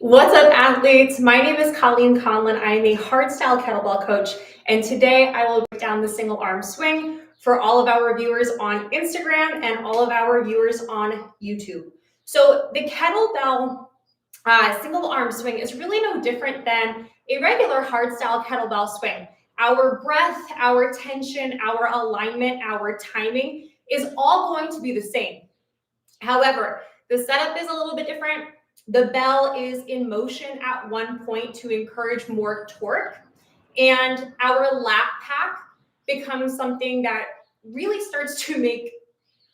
What's up, athletes? My name is Colleen Conlon. I am a hardstyle kettlebell coach, and today I will break down the single arm swing for all of our viewers on Instagram and all of our viewers on YouTube. So the kettlebell single arm swing is really no different than a regular hardstyle kettlebell swing. Our breath, our tension, our alignment, our timing is all going to be the same. However, the setup is a little bit different. The bell is in motion at one point to encourage more torque, and our lap pack becomes something that really starts to make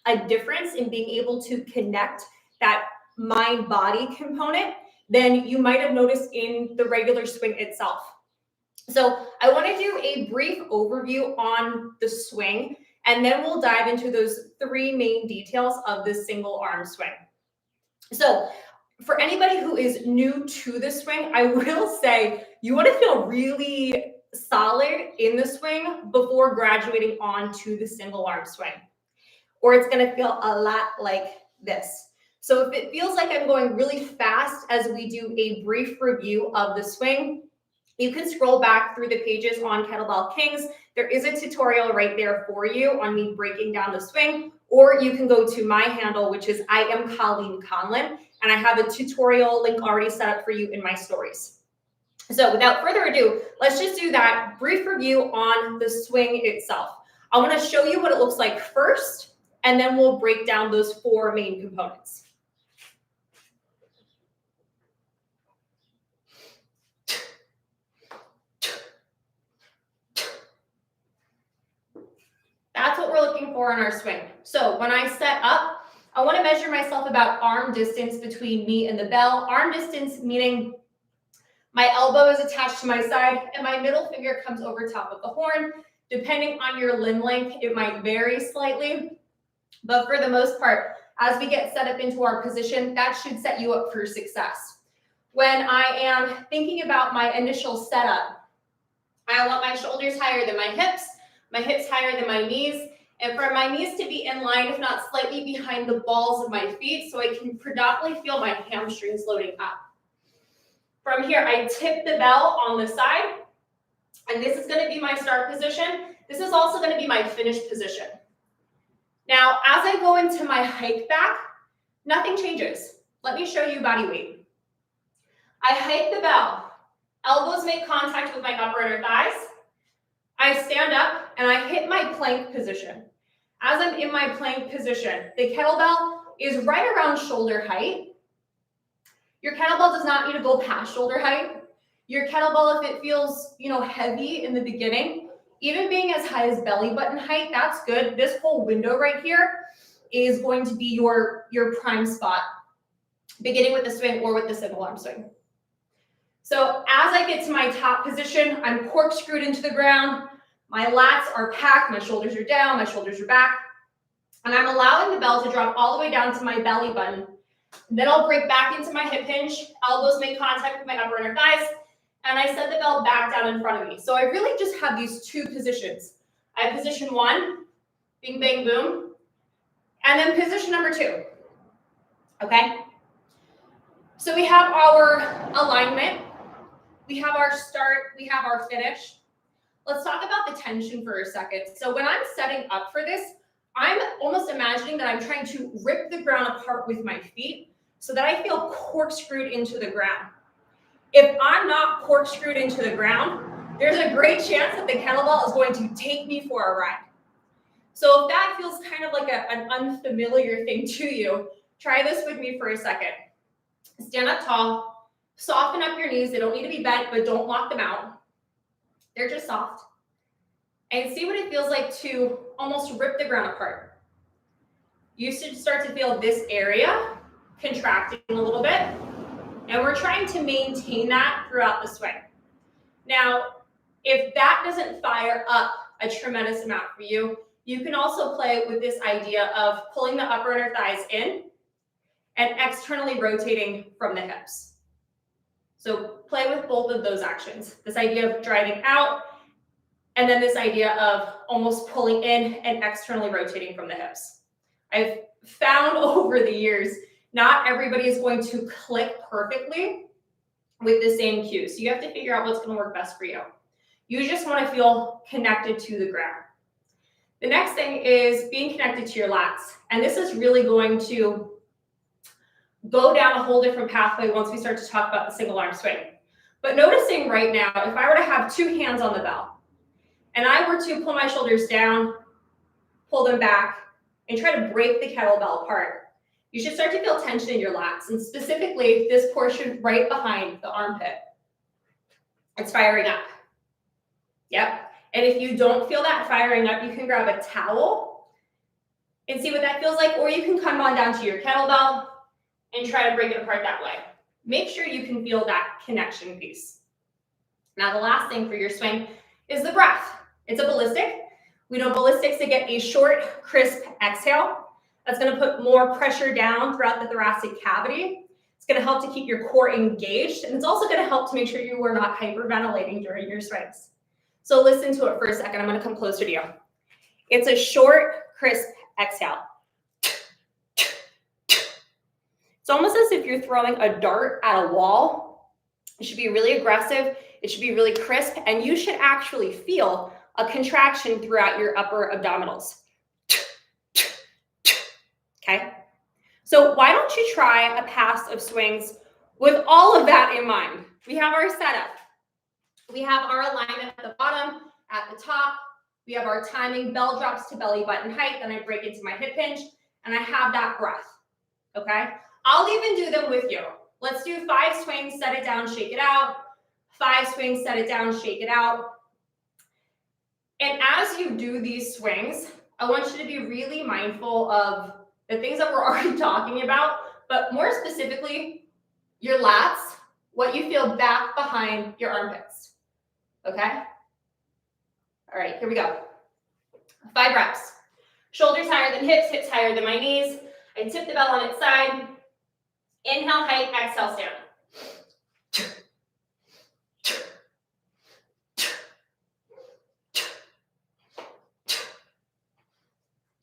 a difference in being able to connect that mind-body component than you might have noticed in the regular swing itself. So I want to do a brief overview on the swing, and then we'll dive into those three main details of the single arm swing. So for anybody who is new to the swing, I will say you want to feel really solid in the swing before graduating on to the single arm swing, or it's going to feel a lot like this. So if it feels like I'm going really fast as we do a brief review of the swing, you can scroll back through the pages on Kettlebell Kings. There is a tutorial right there for you on me breaking down the swing, or you can go to my handle, which is I am Colleen Conlon, and I have a tutorial link already set up for you in my stories. So without further ado, let's just do that brief review on the swing itself. I want to show you what it looks like first, and then we'll break down those four main components. That's what we're looking for in our swing. So when I set up, I want to measure myself about arm distance between me and the bell. Arm distance meaning my elbow is attached to my side and my middle finger comes over top of the horn. Depending on your limb length, it might vary slightly, but for the most part, as we get set up into our position, that should set you up for success. When I am thinking about my initial setup, I want my shoulders higher than my hips higher than my knees, and for my knees to be in line, if not slightly behind the balls of my feet, so I can predominantly feel my hamstrings loading up. From here, I tip the bell on the side, and this is going to be my start position. This is also going to be my finish position. Now, as I go into my hike back, nothing changes. Let me show you body weight. I hike the bell. Elbows make contact with my upper inner thighs. I stand up and I hit my plank position. As I'm in my plank position, the kettlebell is right around shoulder height. Your kettlebell does not need to go past shoulder height. Your kettlebell, if it feels, heavy in the beginning, even being as high as belly button height, that's good. This whole window right here is going to be your prime spot, beginning with the swing or with the single arm swing. So as I get to my top position, I'm corkscrewed into the ground. My lats are packed, my shoulders are down, my shoulders are back. And I'm allowing the bell to drop all the way down to my belly button. Then I'll break back into my hip hinge, elbows make contact with my upper inner thighs, and I set the bell back down in front of me. So I really just have these two positions. I have position one, bing, bang, boom, and then position number two, okay? So we have our alignment. We have our start, we have our finish. Let's talk about the tension for a second. So when I'm setting up for this, I'm almost imagining that I'm trying to rip the ground apart with my feet so that I feel corkscrewed into the ground. If I'm not corkscrewed into the ground, there's a great chance that the kettlebell is going to take me for a ride. So if that feels kind of like an unfamiliar thing to you, try this with me for a second. Stand up tall. Soften up your knees. They don't need to be bent, but don't lock them out. They're just soft. And see what it feels like to almost rip the ground apart. You should start to feel this area contracting a little bit. And we're trying to maintain that throughout the swing. Now, if that doesn't fire up a tremendous amount for you, you can also play with this idea of pulling the upper inner thighs in and externally rotating from the hips. So play with both of those actions. This idea of driving out, and then this idea of almost pulling in and externally rotating from the hips. I've found over the years, not everybody is going to click perfectly with the same cues. So you have to figure out what's going to work best for you. You just want to feel connected to the ground. The next thing is being connected to your lats. And this is really going to go down a whole different pathway once we start to talk about the single arm swing. But noticing right now, if I were to have two hands on the bell and I were to pull my shoulders down, pull them back, and try to break the kettlebell apart, you should start to feel tension in your lats, and specifically this portion right behind the armpit. It's firing up. Yep. And if you don't feel that firing up, you can grab a towel and see what that feels like, or you can come on down to your kettlebell and try to break it apart that way. Make sure you can feel that connection piece. Now, the last thing for your swing is the breath. It's a ballistic. We know ballistics to get a short, crisp exhale. That's going to put more pressure down throughout the thoracic cavity. It's going to help to keep your core engaged, and it's also going to help to make sure you are not hyperventilating during your swings. So listen to it for a second. I'm going to come closer to you. It's a short, crisp exhale. It's almost as if you're throwing a dart at a wall. It should be really aggressive. It should be really crisp, and you should actually feel a contraction throughout your upper abdominals. Okay? So why don't you try a pass of swings with all of that in mind? We have our setup. We have our alignment at the bottom, at the top. We have our timing, bell drops to belly button height. Then I break into my hip hinge, and I have that breath. Okay? I'll even do them with you. Let's do 5 swings, set it down, shake it out. 5 swings, set it down, shake it out. And as you do these swings, I want you to be really mindful of the things that we're already talking about, but more specifically, your lats, what you feel back behind your armpits. Okay? All right, here we go. 5 reps. Shoulders higher than hips, hips higher than my knees. I tip the bell on its side. Inhale, height, exhale, stand.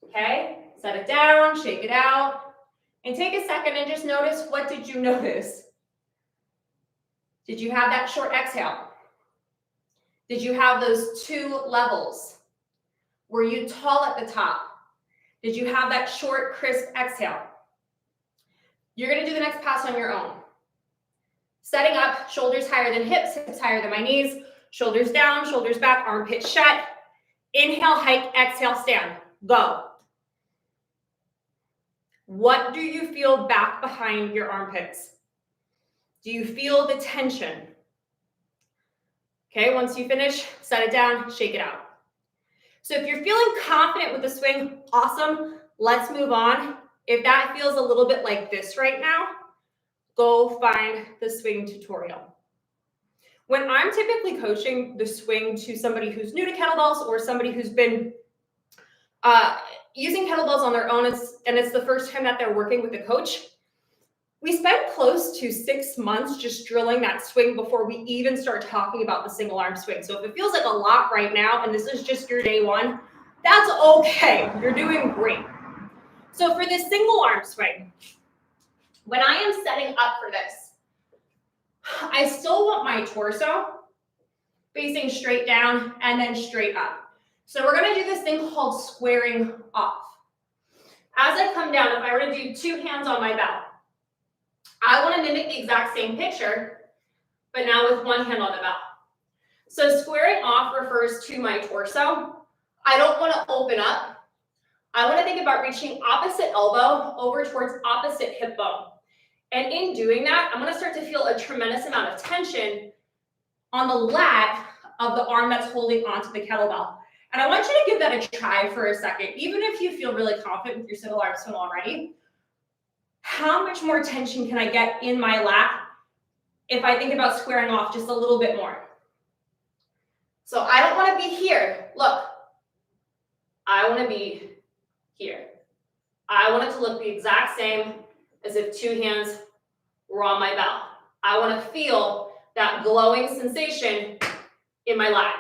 Okay, set it down, shake it out, and take a second and just notice, what did you notice? Did you have that short exhale? Did you have those 2 levels? Were you tall at the top? Did you have that short, crisp exhale? You're going to do the next pass on your own. Setting up, shoulders higher than hips, hips higher than my knees, shoulders down, shoulders back, armpits shut. Inhale, hike, exhale, stand. Go. What do you feel back behind your armpits? Do you feel the tension? Okay, once you finish, set it down, shake it out. So if you're feeling confident with the swing, awesome. Let's move on. If that feels a little bit like this right now, go find the swing tutorial. When I'm typically coaching the swing to somebody who's new to kettlebells or somebody who's been using kettlebells on their own, and it's the first time that they're working with a coach, we spend close to 6 months just drilling that swing before we even start talking about the single arm swing. So if it feels like a lot right now, and this is just your day one, that's okay. You're doing great. So for this single arm swing, when I am setting up for this, I still want my torso facing straight down and then straight up. So we're going to do this thing called squaring off. As I come down, if I were to do 2 hands on my bell, I want to mimic the exact same picture, but now with 1 hand on the bell. So squaring off refers to my torso. I don't want to open up. I want to think about reaching opposite elbow over towards opposite hip bone. And in doing that, I'm going to start to feel a tremendous amount of tension on the lat of the arm that's holding onto the kettlebell. And I want you to give that a try for a second. Even if you feel really confident with your single arm swing already, how much more tension can I get in my lat if I think about squaring off just a little bit more? So I don't want to be here. Look, I want to be here. I want it to look the exact same as if 2 hands were on my bell. I want to feel that glowing sensation in my lat.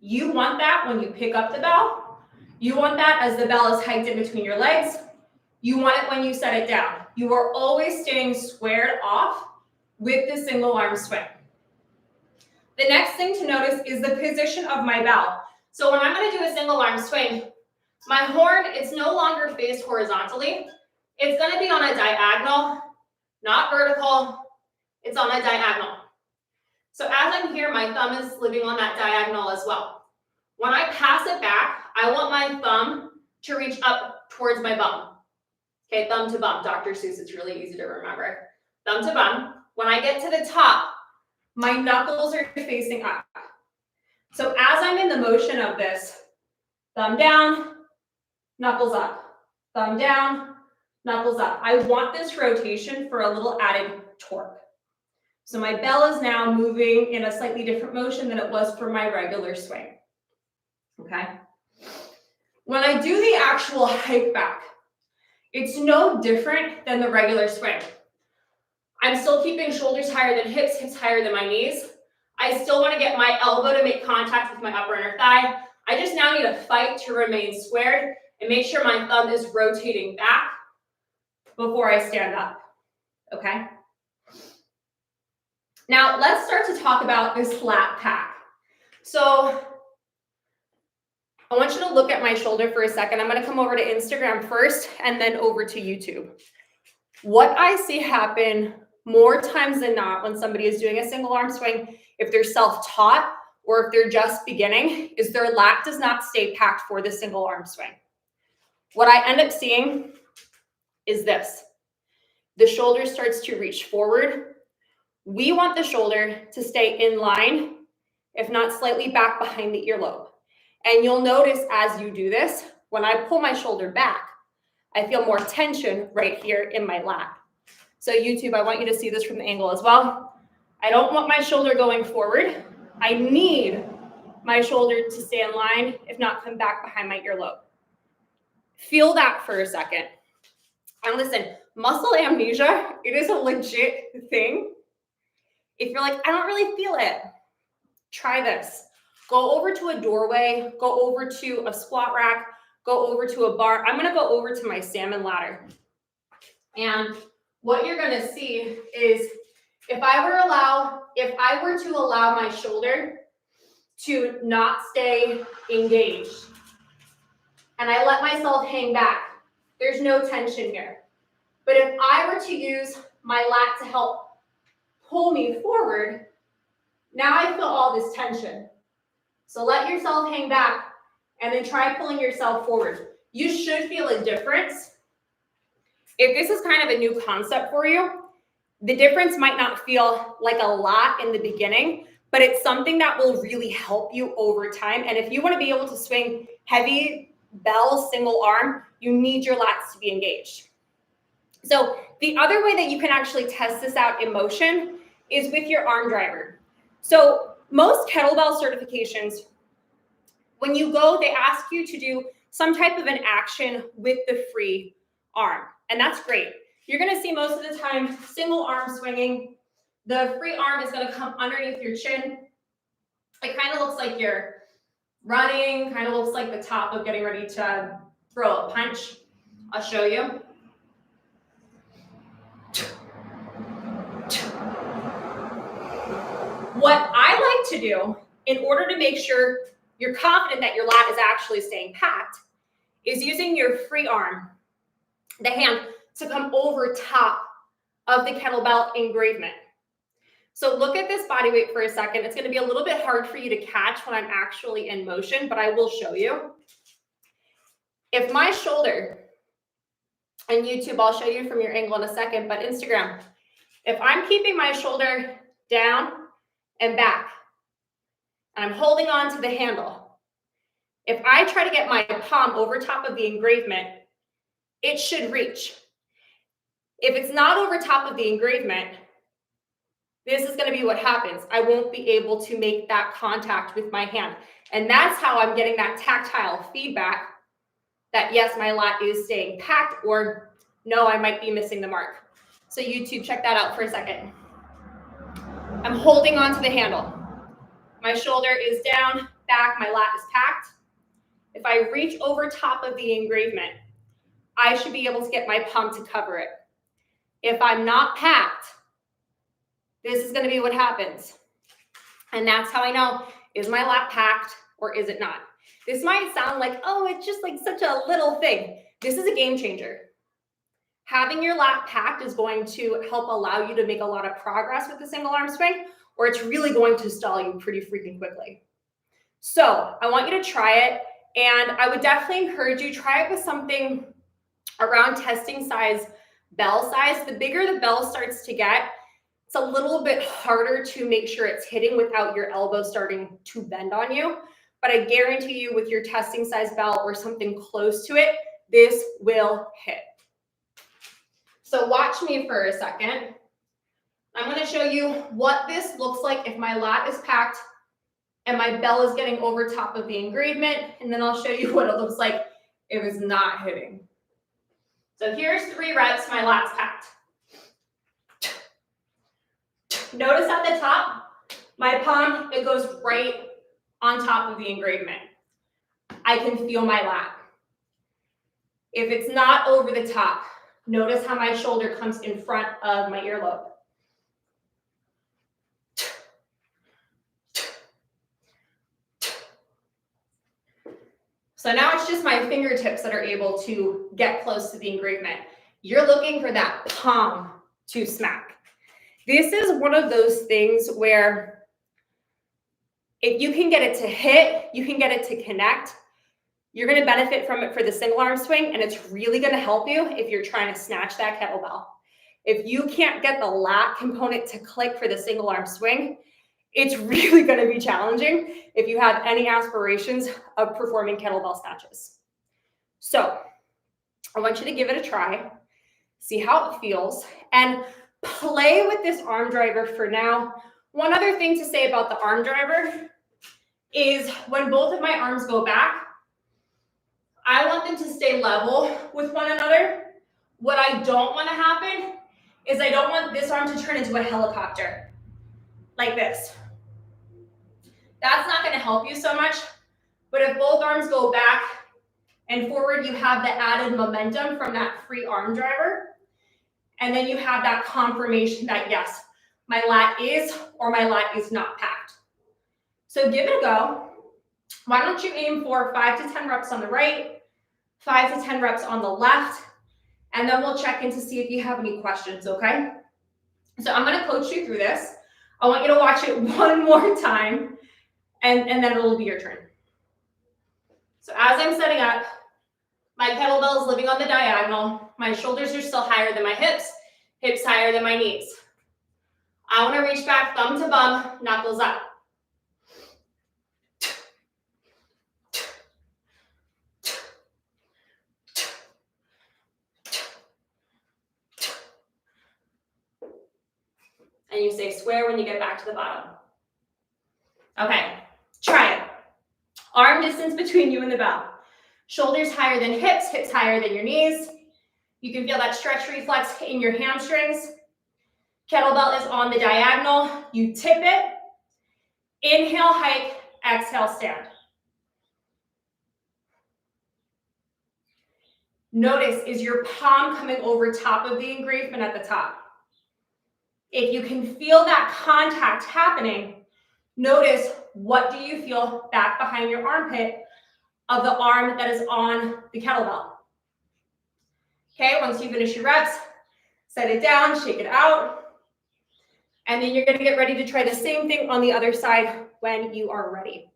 You want that when you pick up the bell. You want that as the bell is hiked in between your legs. You want it when you set it down. You are always staying squared off with the single arm swing. The next thing to notice is the position of my bell. So when I'm going to do a single arm swing, my horn is no longer faced horizontally. It's going to be on a diagonal, not vertical. It's on a diagonal. So as I'm here, my thumb is living on that diagonal as well. When I pass it back, I want my thumb to reach up towards my bum. Okay, thumb to bum. Dr. Seuss, it's really easy to remember. Thumb to bum. When I get to the top, my knuckles are facing up. So as I'm in the motion of this, thumb down, knuckles up. Thumb down, knuckles up. I want this rotation for a little added torque. So my bell is now moving in a slightly different motion than it was for my regular swing. Okay? When I do the actual hike back, it's no different than the regular swing. I'm still keeping shoulders higher than hips, hips higher than my knees. I still want to get my elbow to make contact with my upper inner thigh. I just now need to fight to remain squared and make sure my thumb is rotating back before I stand up. Okay? Now, let's start to talk about this lat pack. So I want you to look at my shoulder for a second. I'm going to come over to Instagram first and then over to YouTube. What I see happen more times than not when somebody is doing a single arm swing, if they're self-taught or if they're just beginning, is their lat does not stay packed for the single arm swing. What I end up seeing is this. The shoulder starts to reach forward. We want the shoulder to stay in line, if not slightly back behind the earlobe. And you'll notice as you do this, when I pull my shoulder back, I feel more tension right here in my lat. So YouTube, I want you to see this from the angle as well. I don't want my shoulder going forward. I need my shoulder to stay in line, if not come back behind my earlobe. Feel that for a second. And listen, muscle amnesia, it is a legit thing. If you're like, I don't really feel it, try this. Go over to a doorway, go over to a squat rack, go over to a bar. I'm gonna go over to my salmon ladder. And what you're gonna see is if I were to allow my shoulder to not stay engaged and I let myself hang back, there's no tension here. But if I were to use my lat to help pull me forward, now I feel all this tension. So let yourself hang back and then try pulling yourself forward. You should feel a difference. If this is kind of a new concept for you, the difference might not feel like a lot in the beginning, but it's something that will really help you over time. And if you want to be able to swing heavy bell single arm, you need your lats to be engaged. So the other way that you can actually test this out in motion is with your arm driver. So most kettlebell certifications, when you go, they ask you to do some type of an action with the free arm. And that's great. You're going to see most of the time single arm swinging. The free arm is going to come underneath your chin. It kind of looks like you're running, kind of looks like the top of getting ready to throw a punch. I'll show you. What I like to do in order to make sure you're confident that your lat is actually staying packed is using your free arm, the hand, to come over top of the kettlebell engravement. So look at this body weight for a second. It's going to be a little bit hard for you to catch when I'm actually in motion, but I will show you. If my shoulder, and YouTube, I'll show you from your angle in a second, but Instagram, if I'm keeping my shoulder down and back, and I'm holding on to the handle, if I try to get my palm over top of the engravement, it should reach. If it's not over top of the engravement, this is going to be what happens. I won't be able to make that contact with my hand. And that's how I'm getting that tactile feedback that yes, my lat is staying packed, or no, I might be missing the mark. So YouTube, check that out for a second. I'm holding on to the handle. My shoulder is down, back, my lat is packed. If I reach over top of the engravement, I should be able to get my palm to cover it. If I'm not packed, this is gonna be what happens. And that's how I know, is my lat packed or is it not? This might sound like, oh, it's just like such a little thing. This is a game changer. Having your lat packed is going to help allow you to make a lot of progress with the single arm swing, or it's really going to stall you pretty freaking quickly. So I want you to try it, and I would definitely encourage you, try it with something around testing size, bell size. The bigger the bell starts to get, it's a little bit harder to make sure it's hitting without your elbow starting to bend on you. But I guarantee you, with your testing size bell or something close to it, this will hit. So watch me for a second. I'm going to show you what this looks like if my lat is packed and my bell is getting over top of the engravement, and then I'll show you what it looks like if it's not hitting. So here's 3 reps, my lat's packed. Notice at the top, my palm, it goes right on top of the engravement. I can feel my lat. If it's not over the top, notice how my shoulder comes in front of my earlobe. So now it's just my fingertips that are able to get close to the engravement. You're looking for that palm to smack. This is one of those things where if you can get it to hit, you can get it to connect, you're going to benefit from it for the single arm swing, and it's really going to help you if you're trying to snatch that kettlebell. If you can't get the lat component to click for the single arm swing, it's really going to be challenging if you have any aspirations of performing kettlebell snatches. So I want you to give it a try, see how it feels, and play with this arm driver for now. One other thing to say about the arm driver is when both of my arms go back, I want them to stay level with one another. What I don't want to happen is I don't want this arm to turn into a helicopter like this. That's not going to help you so much. But if both arms go back and forward, you have the added momentum from that free arm driver. And then you have that confirmation that, yes, my lat is or my lat is not packed. So give it a go. Why don't you aim for 5 to 10 reps on the right, 5 to 10 reps on the left, and then we'll check in to see if you have any questions, okay? So I'm going to coach you through this. I want you to watch it one more time, and then it'll be your turn. So as I'm setting up, my kettlebell is living on the diagonal. My shoulders are still higher than my hips, hips higher than my knees. I want to reach back, thumb to bum, knuckles up. And you say square when you get back to the bottom. Okay, try it. Arm distance between you and the bell. Shoulders higher than hips, hips higher than your knees. You can feel that stretch reflex in your hamstrings. Kettlebell is on the diagonal. You tip it. Inhale, hike. Exhale, stand. Notice, is your palm coming over top of the engravement at the top? If you can feel that contact happening, notice, what do you feel back behind your armpit of the arm that is on the kettlebell? Okay, once you finish your reps, set it down, shake it out, and then you're going to get ready to try the same thing on the other side when you are ready.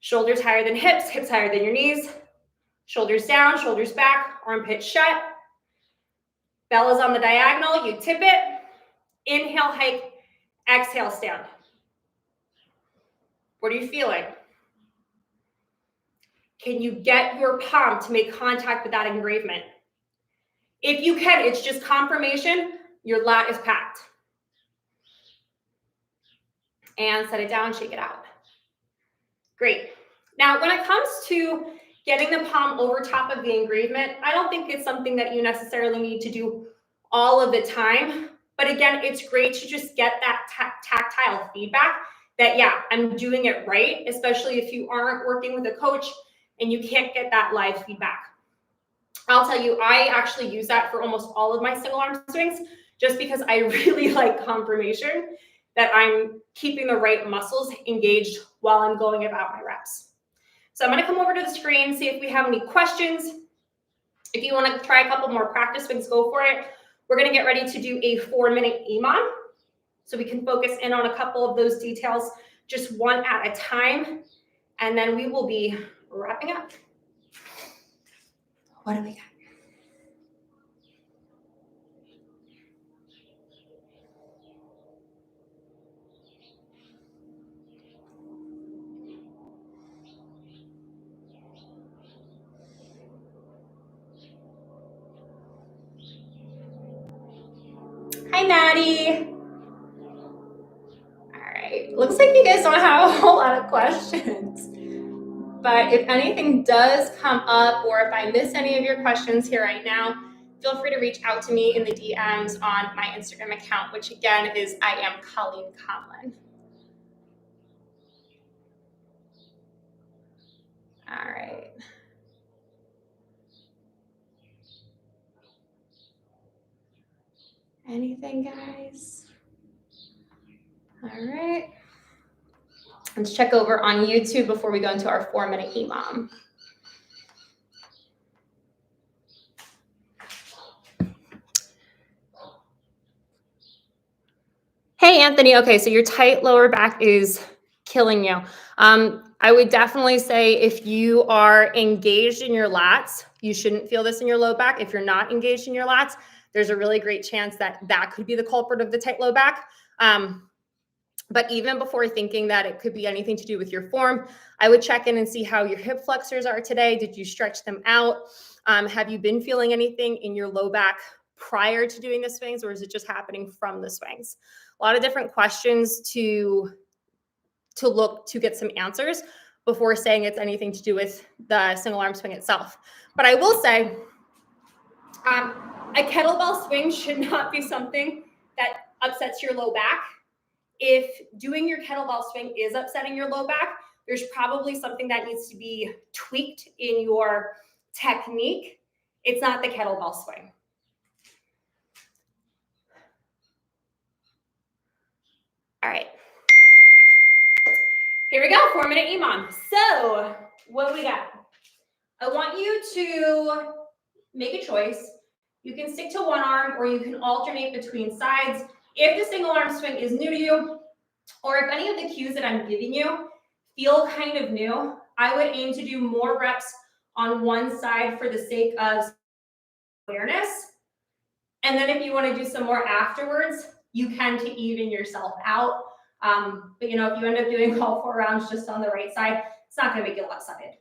Shoulders higher than hips, hips higher than your knees, shoulders down, shoulders back, armpit shut. Bell is on the diagonal, you tip it. Inhale, hike, exhale, stand. What are you feeling? Can you get your palm to make contact with that engravement? If you can, it's just confirmation your lat is packed. And set it down, shake it out. Great. Now, when it comes to getting the palm over top of the engravement, I don't think it's something that you necessarily need to do all of the time. But again, it's great to just get that tactile feedback that, yeah, I'm doing it right, especially if you aren't working with a coach and you can't get that live feedback. I'll tell you, I actually use that for almost all of my single arm swings, just because I really like confirmation that I'm keeping the right muscles engaged while I'm going about my reps. So I'm going to come over to the screen, see if we have any questions. If you want to try a couple more practice swings, go for it. We're going to get ready to do a 4-minute EMOM, so we can focus in on a couple of those details, just one at a time, and then we will be wrapping up. What do we got? Hi, Maddie. All right, looks like you guys don't have a whole lot of questions. But if anything does come up, or if I miss any of your questions here right now, feel free to reach out to me in the DMs on my Instagram account, which again is I am Colleen Conlon. All right. Anything, guys? All right. Let's check over on YouTube before we go into our 4-minute EMOM. Hey, Anthony. Okay, so your tight lower back is killing you. I would definitely say if you are engaged in your lats, you shouldn't feel this in your low back. If you're not engaged in your lats, there's a really great chance that that could be the culprit of the tight low back. But even before thinking that it could be anything to do with your form, I would check in and see how your hip flexors are today. Did you stretch them out? Have you been feeling anything in your low back prior to doing the swings, or is it just happening from the swings? A lot of different questions to look to get some answers before saying it's anything to do with the single arm swing itself. But I will say, a kettlebell swing should not be something that upsets your low back. If doing your kettlebell swing is upsetting your low back, there's probably something that needs to be tweaked in your technique. It's not the kettlebell swing. All right. Here we go, 4-minute EMOM. So what do we got? I want you to make a choice. You can stick to one arm, or you can alternate between sides. If the single arm swing is new to you, or if any of the cues that I'm giving you feel kind of new, I would aim to do more reps on one side for the sake of awareness. And then if you want to do some more afterwards, you can to even yourself out. But if you end up doing all 4 rounds just on the right side, it's not going to make you lopsided.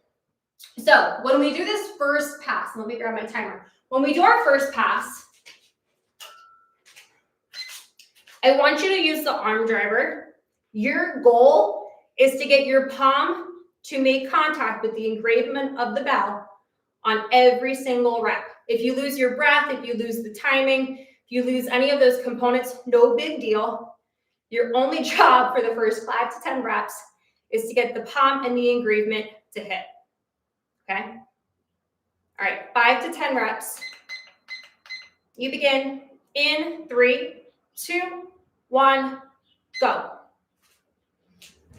So when we do this first pass, let me grab my timer. When we do our first pass, I want you to use the arm driver. Your goal is to get your palm to make contact with the engravement of the bell on every single rep. If you lose your breath, if you lose the timing, if you lose any of those components, no big deal. Your only job for the first 5 to 10 reps is to get the palm and the engravement to hit. Okay? All right, 5 to 10 reps. You begin in 3, 2, 1, go.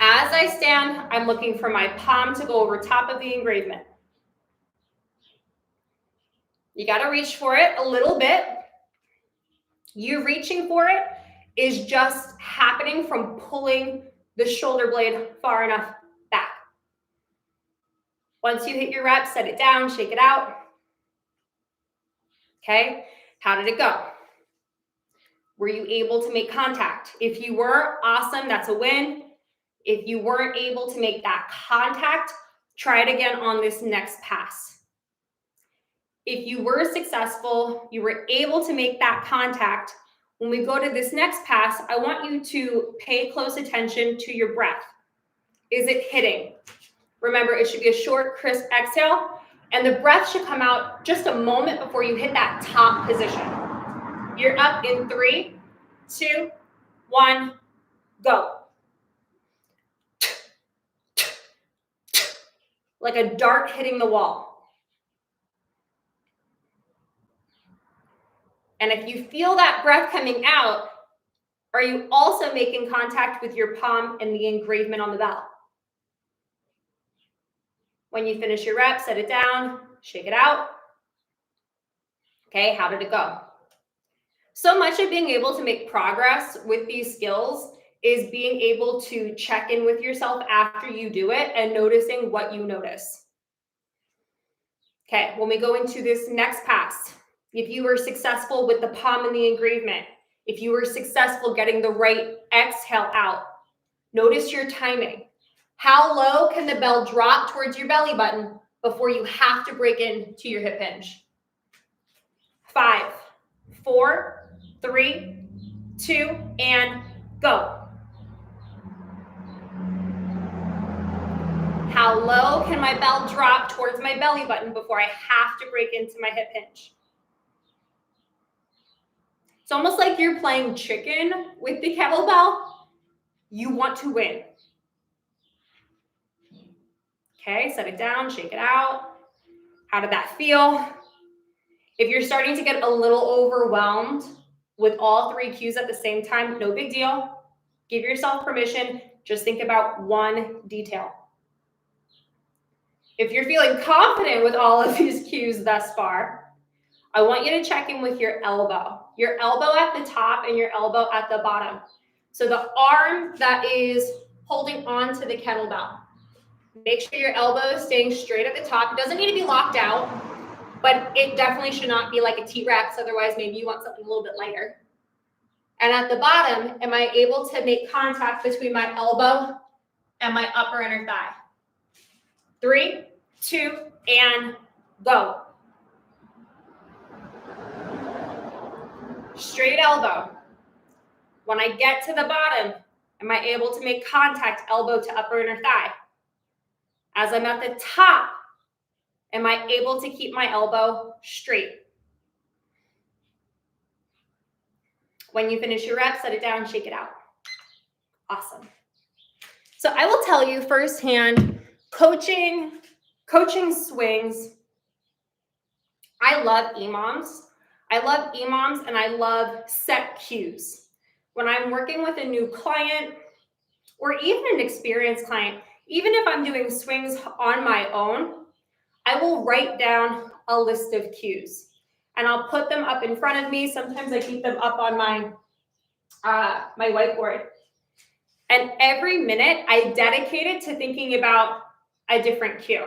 As I stand, I'm looking for my palm to go over top of the engravement. You got to reach for it a little bit. You reaching for it is just happening from pulling the shoulder blade far enough back. Once you hit your rep, set it down, shake it out. Okay, how did it go? Were you able to make contact? If you were, awesome, that's a win. If you weren't able to make that contact, try it again on this next pass. If you were successful, you were able to make that contact, when we go to this next pass, I want you to pay close attention to your breath. Is it hitting? Remember, it should be a short, crisp exhale, and the breath should come out just a moment before you hit that top position. You're up in 3, 2, 1, go. Like a dart hitting the wall. And if you feel that breath coming out, are you also making contact with your palm and the engravement on the bell? When you finish your rep, set it down, shake it out. Okay, how did it go? So much of being able to make progress with these skills is being able to check in with yourself after you do it and noticing what you notice. Okay, when we go into this next pass, if you were successful with the palm and the engravement, if you were successful getting the right exhale out, notice your timing. How low can the bell drop towards your belly button before you have to break into your hip hinge? 5, 4, 3, 2, and go. How low can my bell drop towards my belly button before I have to break into my hip hinge? It's almost like you're playing chicken with the kettlebell. You want to win. Okay, set it down, shake it out. How did that feel? If you're starting to get a little overwhelmed with all 3 cues at the same time, no big deal. Give yourself permission. Just think about one detail. If you're feeling confident with all of these cues thus far, I want you to check in with your elbow at the top and your elbow at the bottom. So the arm that is holding on to the kettlebell. Make sure your elbow is staying straight at the top. It doesn't need to be locked out, but it definitely should not be like a T-Rex. Otherwise, maybe you want something a little bit lighter. And at the bottom, am I able to make contact between my elbow and my upper inner thigh? 3, 2, and go. Straight elbow. When I get to the bottom, am I able to make contact elbow to upper inner thigh? As I'm at the top, am I able to keep my elbow straight? When you finish your rep, set it down, shake it out. Awesome. So I will tell you firsthand, coaching swings, I love EMOMs. I love EMOMs and I love set cues. When I'm working with a new client or even an experienced client, even if I'm doing swings on my own, I will write down a list of cues and I'll put them up in front of me. Sometimes I keep them up on my whiteboard. And every minute I dedicate it to thinking about a different cue.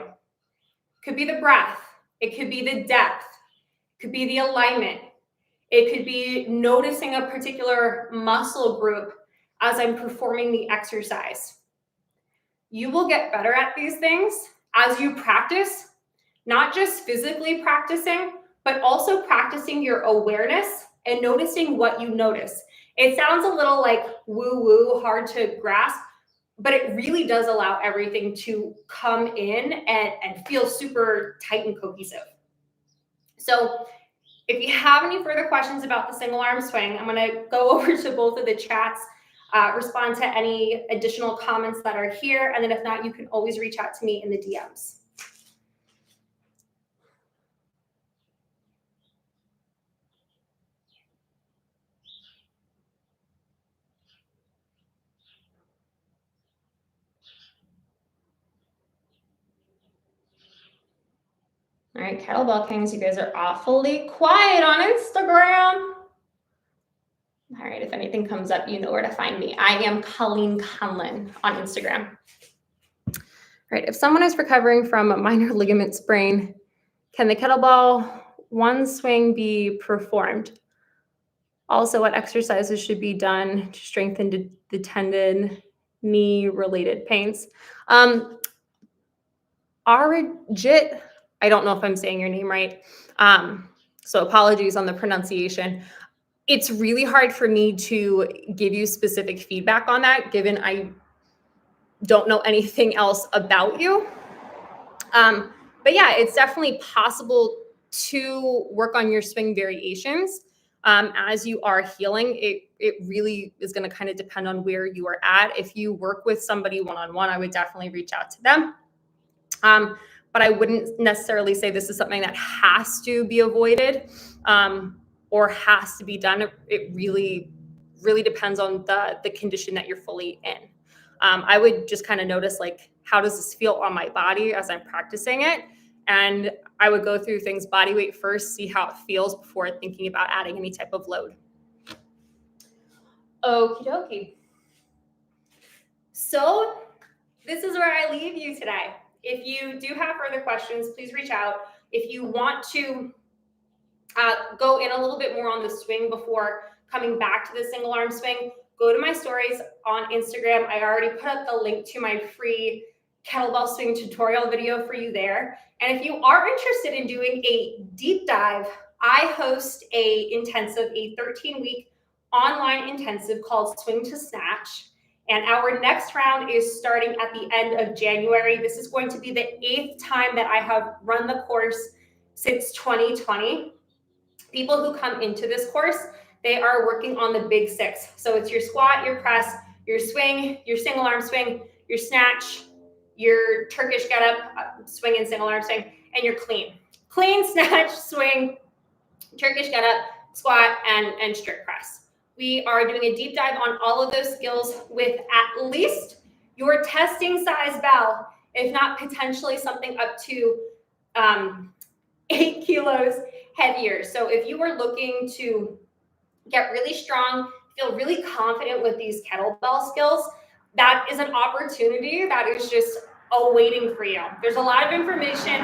Could be the breath. It could be the depth. It could be the alignment. It could be noticing a particular muscle group as I'm performing the exercise. You will get better at these things as you practice, not just physically practicing, but also practicing your awareness and noticing what you notice. It sounds a little like woo-woo, hard to grasp, but it really does allow everything to come in and feel super tight and cohesive. So if you have any further questions about the single arm swing, I'm going to go over to both of the chats, respond to any additional comments that are here. And then if not, you can always reach out to me in the DMs. All right, Kettlebell Kings, you guys are awfully quiet on Instagram. All right, if anything comes up, you know where to find me. I am Colleen Conlon on Instagram. All right, if someone is recovering from a minor ligament sprain, can the kettlebell one swing be performed? Also, what exercises should be done to strengthen the tendon, knee-related pains? Arijit, I don't know if I'm saying your name right, so apologies on the pronunciation. It's really hard for me to give you specific feedback on that, given I don't know anything else about you. But yeah, it's definitely possible to work on your swing variations as you are healing. It really is going to kind of depend on where you are at. If you work with somebody one-on-one, I would definitely reach out to them. But I wouldn't necessarily say this is something that has to be avoided. or has to be done. It really, really depends on the condition that you're fully in. I would just kind of notice, like, how does this feel on my body as I'm practicing it? And I would go through things body weight first, see how it feels before thinking about adding any type of load. Okie dokie. So this is where I leave you today. If you do have further questions, please reach out. If you want to go in a little bit more on the swing before coming back to the single arm swing, go to my stories on Instagram. I already put up the link to my free kettlebell swing tutorial video for you there. And if you are interested in doing a deep dive, I host a 13-week online intensive called Swing to Snatch. And our next round is starting at the end of January. This is going to be the 8th time that I have run the course since 2020. People who come into this course, they are working on the big 6. So it's your squat, your press, your swing, your single arm swing, your snatch, your Turkish get up, swing and single arm swing, and your clean. Clean, snatch, swing, Turkish get up, squat, and strict press. We are doing a deep dive on all of those skills with at least your testing size bell, if not potentially something up to 8 kilos heavier. So if you are looking to get really strong, feel really confident with these kettlebell skills, that is an opportunity that is just awaiting for you. There's a lot of information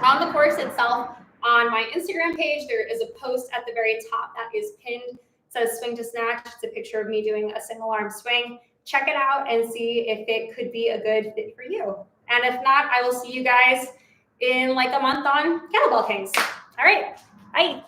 on the course itself. On my Instagram page, there is a post at the very top that is pinned. It says Swing to Snatch. It's a picture of me doing a single arm swing. Check it out and see if it could be a good fit for you. And if not, I will see you guys in like a month on Kettlebell Kings. All right, bye.